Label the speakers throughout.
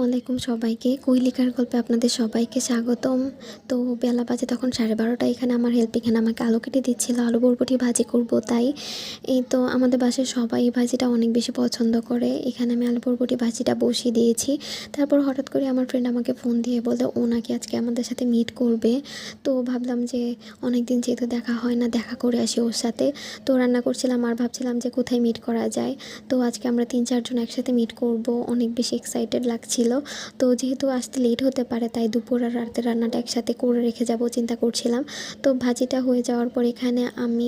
Speaker 1: আলাইকুম সবাইকে। কৈলিকার গল্পে আপনাদের সবাইকে স্বাগতম। তো বেলা বাজে তখন 12:30। এখানে আমার হেল্পিং আমাকে আলু কেটে দিচ্ছিল, আলু বরবটি ভাজি করব তাই। এই তো আমাদের বাসায় সবাই এই ভাজিটা অনেক বেশি পছন্দ করে। এখানে আমি আলু বরবটি ভাজিটা বসিয়ে দিয়েছি। তারপর হঠাৎ করে আমার ফ্রেন্ড আমাকে ফোন দিয়ে বলল ও নাকি আজকে আমাদের সাথে মিট করবে। তো ভাবলাম যে অনেক দিন যেহেতু দেখা হয় না, দেখা করে আসি ওর সাথে। তো রান্না করছিলাম আর ভাবছিলাম যে কোথায় মিট করা যায়। তো আজকে আমরা 3-4 জন একসাথে মিট করব, অনেক বেশি এক্সাইটেড লাগছিল। তো যেহেতু আসতে লেট হতে পারে তাই দুপুর আর রাতের রান্নাটা একসাথে করে রেখে যাব চিন্তা করছিলাম। তো ভাজিটা হয়ে যাওয়ার পর এখানে আমি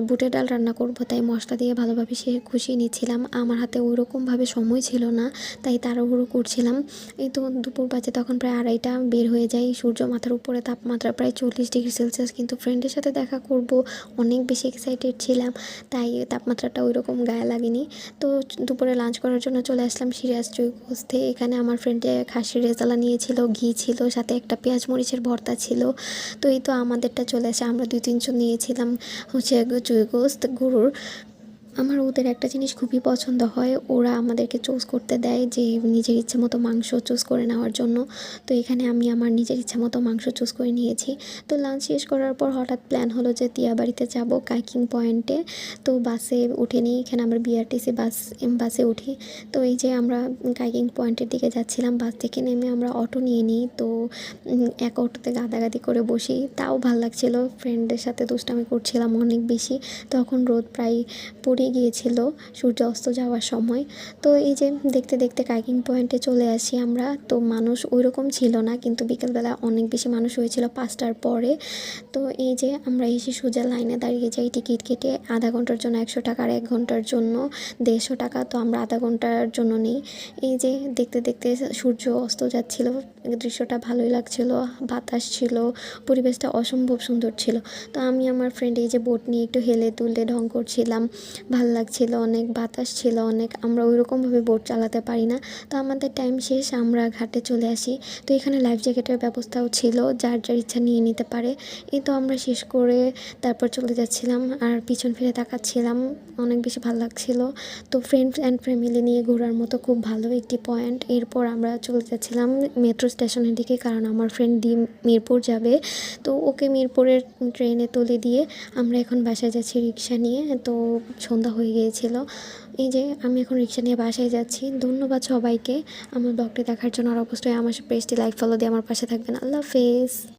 Speaker 1: বুটের ডাল রান্না করব, তাই মশলা দিয়ে ভালোভাবে কষিয়ে নিচ্ছিলাম। আমার হাতে ওইরকমভাবে সময় ছিল না, তাই তাড়াহুড়ো করছিলাম। এই তো দুপুর বাজে তখন প্রায় 2:30 বের হয়ে যায়। সূর্য মাথার উপরে, তাপমাত্রা প্রায় 40 ডিগ্রি সেলসিয়াস। কিন্তু ফ্রেন্ডের সাথে দেখা করব, অনেক বেশি এক্সাইটেড ছিলাম, তাই তাপমাত্রাটা ওইরকম গায়ে লাগেনি। তো দুপুরে লাঞ্চ করার জন্য চলে আসলাম সিরাজ জয়গোস্তে। এখানে আমার ফ্রেন্ডে খাসির রেজালা নিয়েছিল, ঘি ছিল, সাথে একটা পেঁয়াজ মরিচের ভর্তা ছিল। তো এই তো আমাদেরটা চলে আসে, আমরা 2-3 জন নিয়েছিলাম হচ্ছে জয়গোস্ত গরুর। আমার ওদের একটা জিনিস খুবই পছন্দ হয়, ওরা আমাদেরকে চুজ করতে দেয় যে নিজের ইচ্ছে মতো মাংস চুজ করে নেওয়ার জন্য। তো এখানে আমি আমার নিজের ইচ্ছে মতো মাংস চুজ করে নিয়েছি। তো লাঞ্চ শেষ করার পর হঠাৎ প্ল্যান হলো যে তিয়াবাড়িতে যাব, কাইকিং পয়েন্টে। তো বাসে উঠে নিই, এখানে আমরা বিআরটিসি বাসে উঠি। তো এই যে আমরা কাইকিং পয়েন্টের দিকে যাচ্ছিলাম, বাস থেকে নেমে আমরা অটো নিয়ে নিই। তো এক অটোতে গাদাগাদি করে বসি, তাও ভাল লাগছিল। ফ্রেন্ডদের সাথে দুষ্টামি করছিলাম অনেক বেশি। তখন রোদ প্রায় পড়ে গিয়েছিল সূর্য অস্ত যাওয়ার সময়। তো এই যে দেখতে দেখতে কাইকিং পয়েন্টে চলে আসি আমরা। তো মানুষ ওই রকম ছিল না, কিন্তু বিকেলবেলা অনেক বেশি মানুষ হয়েছিল 5টার পরে। তো এই যে আমরা এসে সোজা লাইনে দাঁড়িয়ে যাই টিকিট কেটে। আধা ঘন্টার জন্য 100 টাকা, আর 1 ঘন্টার জন্য 150 টাকা। তো আমরা আধা ঘন্টার জন্য নিই। এই যে দেখতে দেখতে সূর্য অস্ত যাচ্ছিল, দৃশ্যটা ভালোই লাগছিল, বাতাস ছিল, পরিবেশটা অসম্ভব সুন্দর ছিল। তো আমি আমার ফ্রেন্ড এই যে বোট নিয়ে একটু হেলে তুলে ঢং করছিলাম, ভাল লাগছিল অনেক, বাতাস ছিল অনেক। আমরা ওইরকমভাবে বোট চালাতে পারি না। তো আমাদের টাইম শেষ, আমরা ঘাটে চলে আসি। তো এখানে লাইফ জ্যাকেটের ব্যবস্থাও ছিল, যার যার ইচ্ছা নিয়ে নিতে পারে। এই তো আমরা শেষ করে তারপর চলে যাচ্ছিলাম, আর পিছন ফিরে তাকাচ্ছিলাম, অনেক বেশি ভালো লাগছিল। তো ফ্রেন্ডস অ্যান্ড ফ্যামিলি নিয়ে ঘোরার মতো খুব ভালো একটি পয়েন্ট। এরপর আমরা চলে যাচ্ছিলাম মেট্রো স্টেশনের দিকে, কারণ আমার ফ্রেন্ড মিরপুর যাবে। তো ওকে মিরপুরের ট্রেনে তুলে দিয়ে আমরা এখন বাসায় যাচ্ছি রিক্সা নিয়ে। তো সন্ধ্যা হয়ে গিয়েছিল। এই যে আমি এখন রিক্সা নিয়ে বাসায় যাচ্ছি। ধন্যবাদ সবাইকে আমার ব্লগটি দেখার জন্য। আর অবশ্যই আমার পেজটি লাইক ফলো দিয়ে আমার পাশে থাকবেন। আল্লাহ হাফেজ।